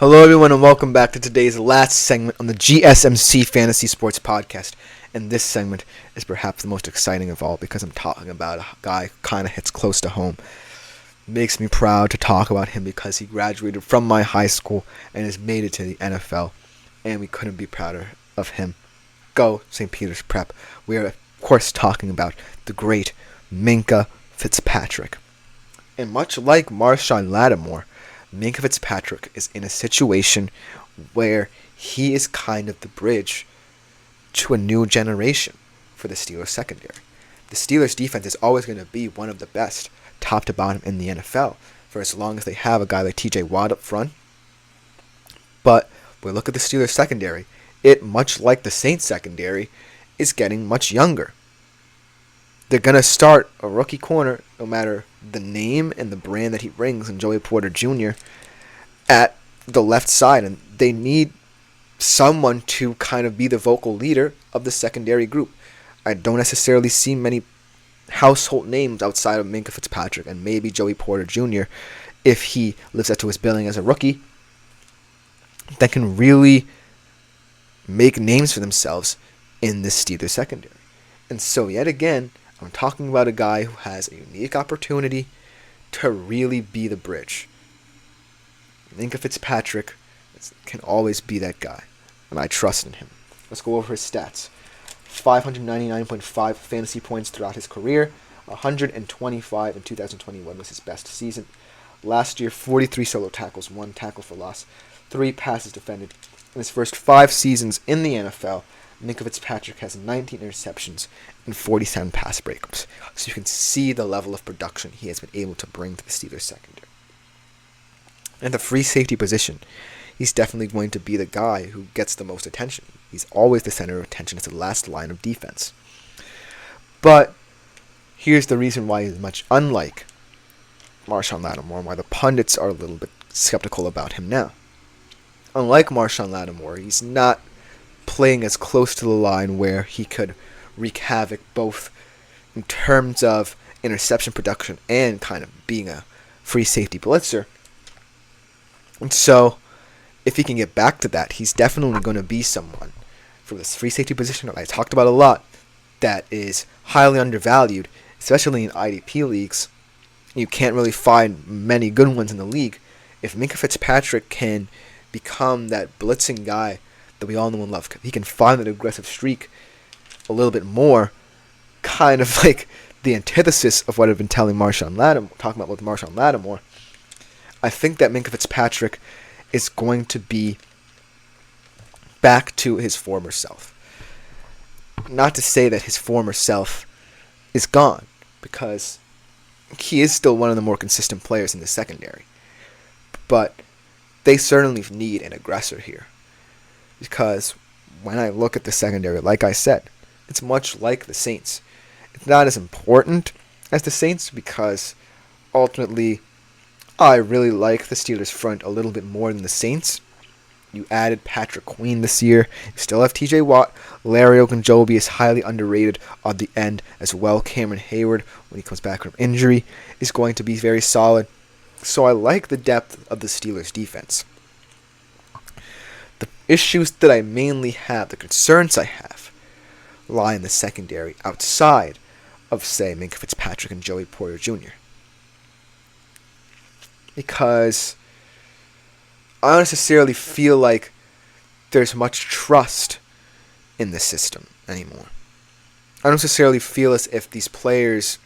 Hello, everyone, and welcome back to today's last segment on the GSMC Fantasy Sports Podcast. And this segment is perhaps the most exciting of all because I'm talking about a guy who kind of hits close to home. Makes me proud to talk about him because he graduated from my high school and has made it to the NFL. And we couldn't be prouder of him. Go St. Peter's Prep. We are, of course, talking about the great Minkah Fitzpatrick. And much like Marshon Lattimore, Minkah Fitzpatrick is in a situation where he is kind of the bridge to a new generation for the Steelers secondary. The Steelers defense is always going to be one of the best, top to bottom, in the NFL for as long as they have a guy like TJ Watt up front. But when we look at the Steelers secondary, it, much like the Saints secondary, is getting much younger. They're going to start a rookie corner, no matter the name and the brand that he brings, in Joey Porter Jr. at the left side. And they need someone to kind of be the vocal leader of the secondary group. I don't necessarily see many household names outside of Minkah Fitzpatrick and maybe Joey Porter Jr. if he lives up to his billing as a rookie, that can really make names for themselves in this Steelers secondary. And so yet again, I'm talking about a guy who has a unique opportunity to really be the bridge. Minkah Fitzpatrick can always be that guy, and I trust in him. Let's go over his stats. 599.5 fantasy points throughout his career. 125 in 2021 was his best season. Last year, 43 solo tackles, 1 tackle for loss, 3 passes defended. In his first 5 seasons in the NFL, Minkah Fitzpatrick has 19 interceptions and 47 pass breakups. So you can see the level of production he has been able to bring to the Steelers secondary. And the free safety position, he's definitely going to be the guy who gets the most attention. He's always the center of attention as the last line of defense. But here's the reason why he's much unlike Marshon Lattimore and why the pundits are a little bit skeptical about him now. Unlike Marshon Lattimore, he's not playing as close to the line where he could wreak havoc both in terms of interception production and kind of being a free safety blitzer. And so, if he can get back to that, he's definitely going to be someone for this free safety position that I talked about a lot that is highly undervalued, especially in IDP leagues. You can't really find many good ones in the league. If Minkah Fitzpatrick can become that blitzing guy that we all know and love, he can find that aggressive streak a little bit more, kind of like the antithesis of what I've been telling Marshon Lattimore, talking about with Marshon Lattimore. I think that Minkah Fitzpatrick is going to be back to his former self. Not to say that his former self is gone, because he is still one of the more consistent players in the secondary. But they certainly need an aggressor here. Because when I look at the secondary, like I said, it's much like the Saints. It's not as important as the Saints because ultimately I really like the Steelers front a little bit more than the Saints. You added Patrick Queen this year. You still have TJ Watt. Larry Ogunjobi is highly underrated on the end as well. Cameron Hayward, when he comes back from injury, is going to be very solid. So I like the depth of the Steelers defense. The issues that I mainly have, the concerns I have, lie in the secondary outside of, say, Minkah Fitzpatrick and Joey Porter Jr. Because I don't necessarily feel like there's much trust in the system anymore. I don't necessarily feel as if these players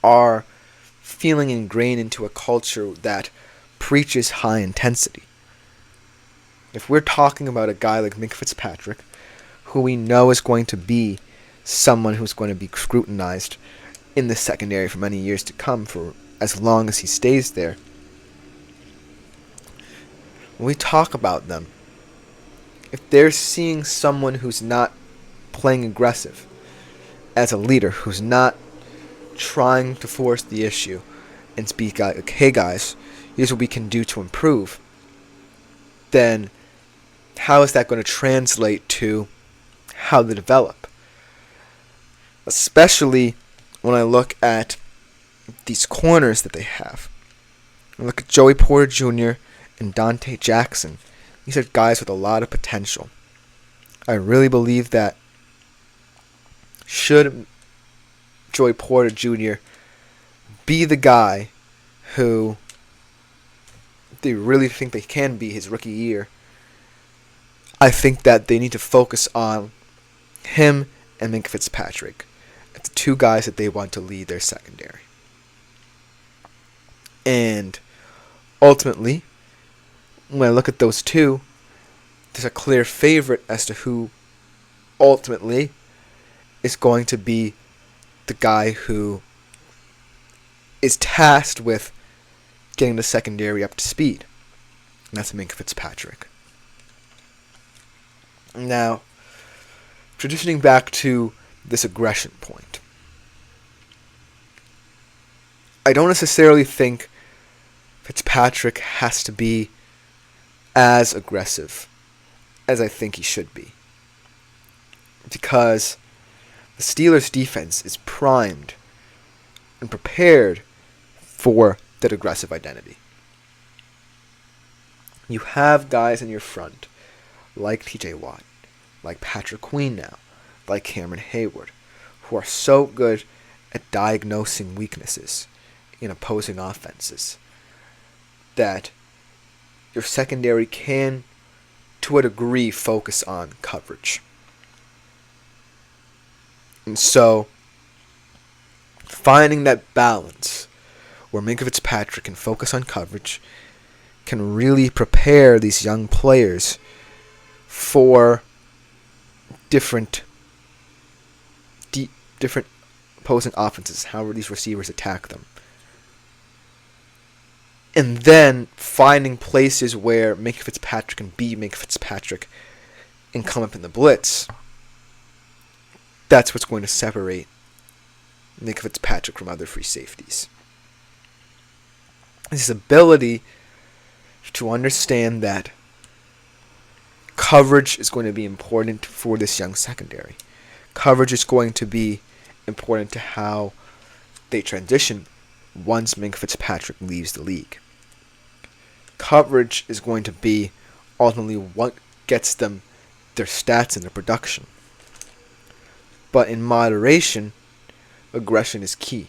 are feeling ingrained into a culture that preaches high intensity. If we're talking about a guy like Minkah Fitzpatrick, who we know is going to be someone who's going to be scrutinized in the secondary for many years to come, for as long as he stays there, when we talk about them, if they're seeing someone who's not playing aggressive as a leader, who's not trying to force the issue and speak like, hey guys, here's what we can do to improve, then how is that going to translate to how they develop? Especially when I look at these corners that they have. I look at Joey Porter Jr. and Dante Jackson. These are guys with a lot of potential. I really believe that should Joey Porter Jr. be the guy who they really think they can be his rookie year, I think that they need to focus on him and Minkah Fitzpatrick as the two guys that they want to lead their secondary. And ultimately, when I look at those two, there's a clear favorite as to who ultimately is going to be the guy who is tasked with getting the secondary up to speed. And that's Minkah Fitzpatrick. Now, transitioning back to this aggression point, I don't necessarily think Fitzpatrick has to be as aggressive as I think he should be, because the Steelers' defense is primed and prepared for that aggressive identity. You have guys in your front like TJ Watt, like Patrick Queen now, like Cameron Hayward, who are so good at diagnosing weaknesses in opposing offenses that your secondary can, to a degree, focus on coverage. And so, finding that balance where Minkah Fitzpatrick can focus on coverage can really prepare these young players for different opposing offenses, however these receivers attack them. And then finding places where Minkah Fitzpatrick can be Minkah Fitzpatrick and come up in the blitz. That's what's going to separate Minkah Fitzpatrick from other free safeties. His ability to understand that coverage is going to be important for this young secondary. Coverage is going to be important to how they transition once Minkah Fitzpatrick leaves the league. Coverage is going to be ultimately what gets them their stats and their production. But in moderation, aggression is key.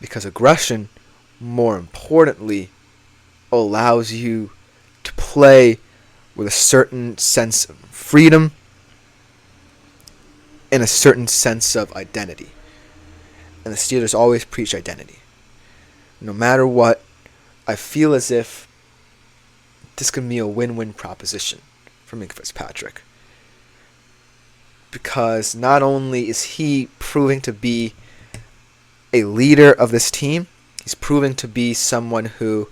Because aggression, more importantly, allows you to play with a certain sense of freedom and a certain sense of identity. And the Steelers always preach identity. No matter what, I feel as if this can be a win-win proposition for Minkah Fitzpatrick. Because not only is he proving to be a leader of this team, he's proving to be someone who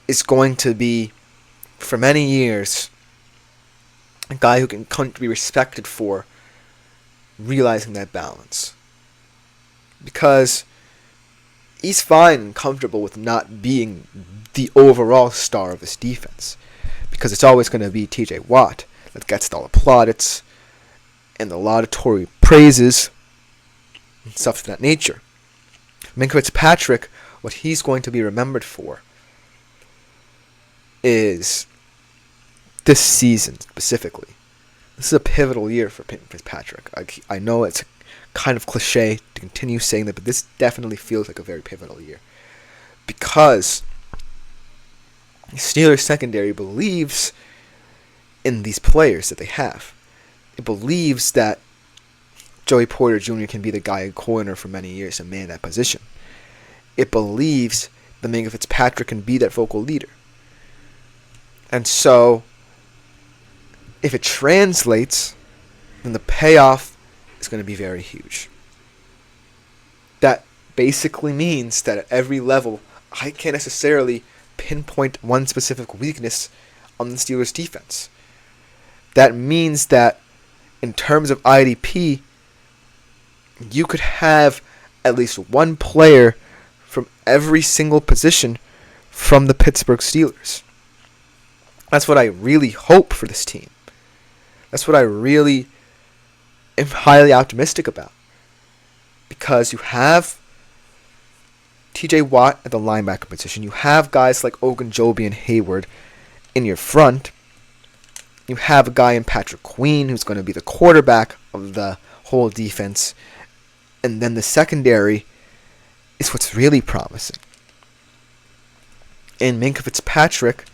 is going to be, for many years, a guy who can come to be respected for realizing that balance. Because he's fine and comfortable with not being the overall star of his defense. Because it's always going to be TJ Watt that gets all the plaudits and the laudatory praises and stuff of that nature. Minkah Fitzpatrick, what he's going to be remembered for is this season specifically. This is a pivotal year for Fitzpatrick. I know it's kind of cliche to continue saying that, but this definitely feels like a very pivotal year. Because the Steelers secondary believes in these players that they have. It believes that Joey Porter Jr. can be the guy in corner for many years and man that position. It believes that Minkah Fitzpatrick can be that vocal leader. And so, if it translates, then the payoff is going to be very huge. That basically means that at every level, I can't necessarily pinpoint one specific weakness on the Steelers' defense. That means that in terms of IDP, you could have at least one player from every single position from the Pittsburgh Steelers. That's what I really hope for this team. That's what I really am highly optimistic about. Because you have TJ Watt at the linebacker position. You have guys like Ogunjobi and Hayward in your front. You have a guy in Patrick Queen who's going to be the quarterback of the whole defense. And then the secondary is what's really promising. And Minkah Fitzpatrick,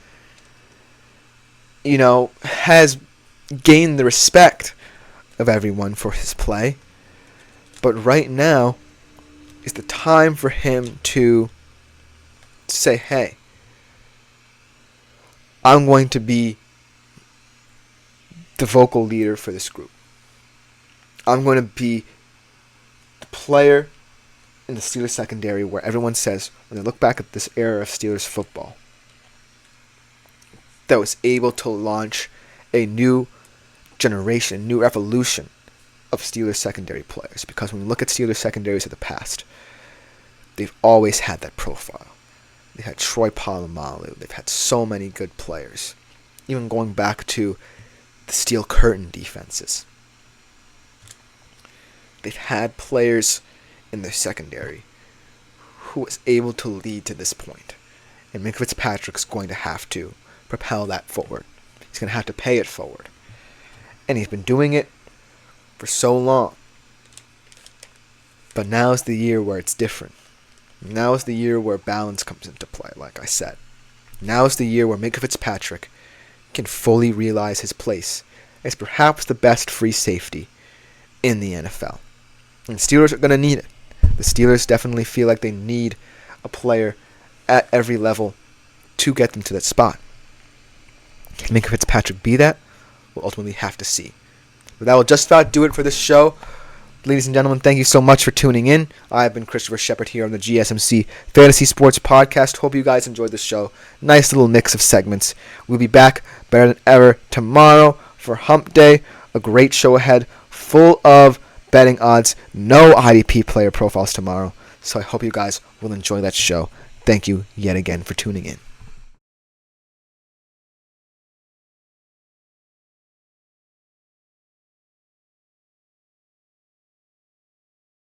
has gained the respect of everyone for his play. But right now is the time for him to say, hey, I'm going to be the vocal leader for this group. I'm going to be the player in the Steelers secondary where everyone says, when they look back at this era of Steelers football, that was able to launch a new generation, new evolution of Steelers secondary players. Because when you look at Steelers secondaries of the past, they've always had that profile. They had Troy Polamalu. They've had so many good players. Even going back to the Steel Curtain defenses. They've had players in their secondary who was able to lead to this point. And Minkah Fitzpatrick's going to have to propel that forward. He's going to have to pay it forward. And he's been doing it for so long. But now is the year where it's different. Now is the year where balance comes into play, like I said. Now is the year where Minkah Fitzpatrick can fully realize his place as perhaps the best free safety in the NFL. And the Steelers are going to need it. The Steelers definitely feel like they need a player at every level to get them to that spot. Can Minkah Fitzpatrick be that? We'll ultimately have to see. But that will just about do it for this show. Ladies and gentlemen, thank you so much for tuning in. I've been Christopher Shepard here on the GSMC Fantasy Sports Podcast. Hope you guys enjoyed the show. Nice little mix of segments. We'll be back better than ever tomorrow for Hump Day. A great show ahead, full of betting odds. No IDP player profiles tomorrow. So I hope you guys will enjoy that show. Thank you yet again for tuning in.